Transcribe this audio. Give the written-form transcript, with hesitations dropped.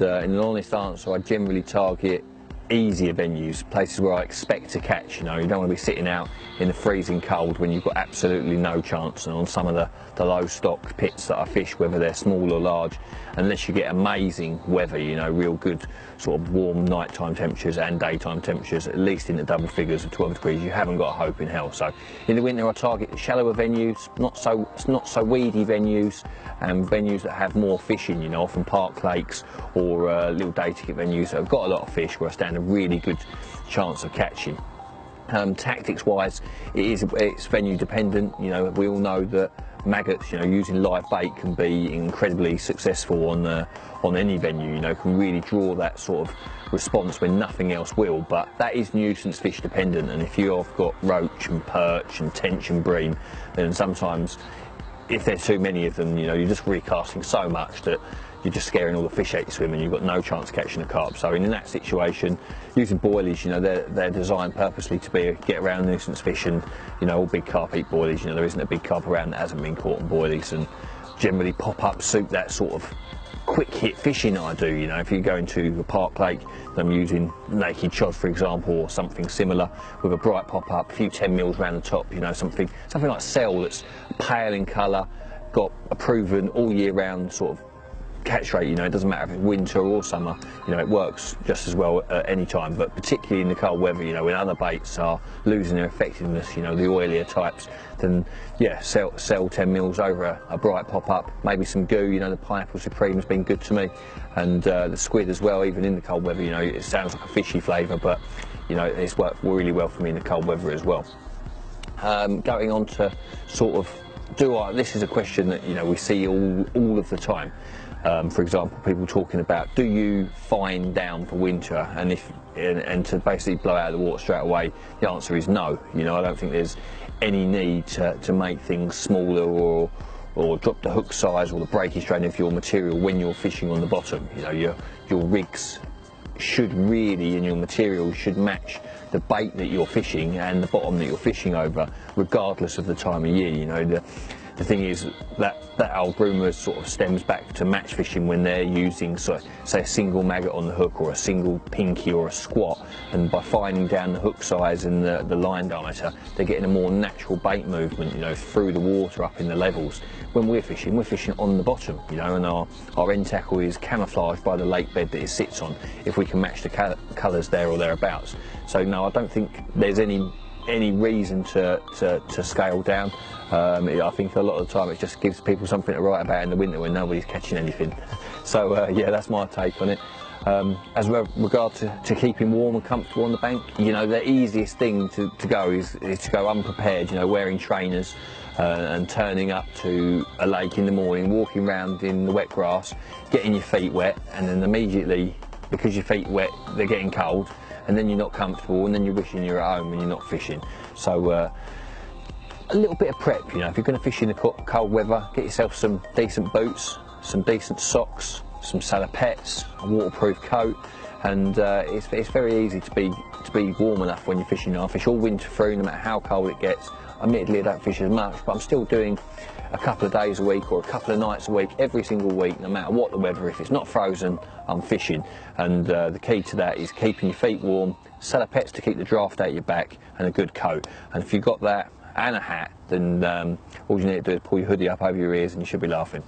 In an honest answer, I generally target easier venues, places where I expect to catch. You don't want to be sitting out in the freezing cold when you've got absolutely no chance. And on some of the low stock pits that I fish, whether they're small or large, unless you get amazing weather, real good sort of warm nighttime temperatures and daytime temperatures, at least in the double figures of 12 degrees, you haven't got a hope in hell. So in the winter I target shallower venues, not so weedy venues, and venues that have more fishing, often park lakes or little day ticket venues that have got a lot of fish, where I stand a really good chance of catching. Tactics wise, it's venue dependent. We all know that maggots, using live bait can be incredibly successful on any venue. Can really draw that sort of response when nothing else will. But that is nuisance fish dependent, and if you've got roach and perch and tench and bream, then sometimes if there's too many of them, you're just recasting so much that you're just scaring all the fish out you swim and you've got no chance of catching a carp. So in that situation, using boilies, they're designed purposely to get around nuisance fish, and all big carp eat boilies. There isn't a big carp around that hasn't been caught on boilies, and generally pop up suit that sort of quick hit fishing that I do. If you go into a park lake, I'm using naked chod, for example, or something similar with a bright pop up, a few 10 mils around the top, something like cell that's pale in colour, got a proven all year round sort of catch rate. It doesn't matter if it's winter or summer, it works just as well at any time. But particularly in the cold weather, when other baits are losing their effectiveness, the oilier types, then yeah, sell 10 mils over a bright pop up, maybe some goo. The pineapple supreme has been good to me, and the squid as well, even in the cold weather. It sounds like a fishy flavour, but it's worked really well for me in the cold weather as well. Going on to sort of, this is a question that we see all of the time. For example, people talking about, do you fine down for winter, and to basically blow out of the water straight away? The answer is no. I don't think there's any need to make things smaller or drop the hook size or the breakage strain of your material when you're fishing on the bottom. Your rigs should really, and your material should match the bait that you're fishing and the bottom that you're fishing over, regardless of the time of year. The thing is that old rumour sort of stems back to match fishing, when they're using, say, a single maggot on the hook or a single pinky or a squat, and by fining down the hook size and the line diameter, they're getting a more natural bait movement, through the water up in the levels. When we're fishing on the bottom, and our end tackle is camouflaged by the lake bed that it sits on, if we can match the colours there or thereabouts. So no, I don't think there's any reason to scale down. I think a lot of the time it just gives people something to write about in the winter when nobody's catching anything. So yeah, that's my take on it. As regard to keeping warm and comfortable on the bank, the easiest thing to go is to go unprepared, wearing trainers and turning up to a lake in the morning, walking around in the wet grass, getting your feet wet, and then immediately, because your feet wet, they're getting cold, and then you're not comfortable, and then you're wishing you're at home and you're not fishing. So a little bit of prep, if you're going to fish in the cold weather, get yourself some decent boots, some decent socks, some salopettes, a waterproof coat, and it's very easy to be warm enough when you're fishing. I fish all winter through, no matter how cold it gets. Admittedly, I don't fish as much, but I'm still doing a couple of days a week or a couple of nights a week, every single week, no matter what the weather. If it's not frozen, I'm fishing. And the key to that is keeping your feet warm, salopettes to keep the draft out your back, and a good coat. And if you've got that and a hat, then all you need to do is pull your hoodie up over your ears and you should be laughing.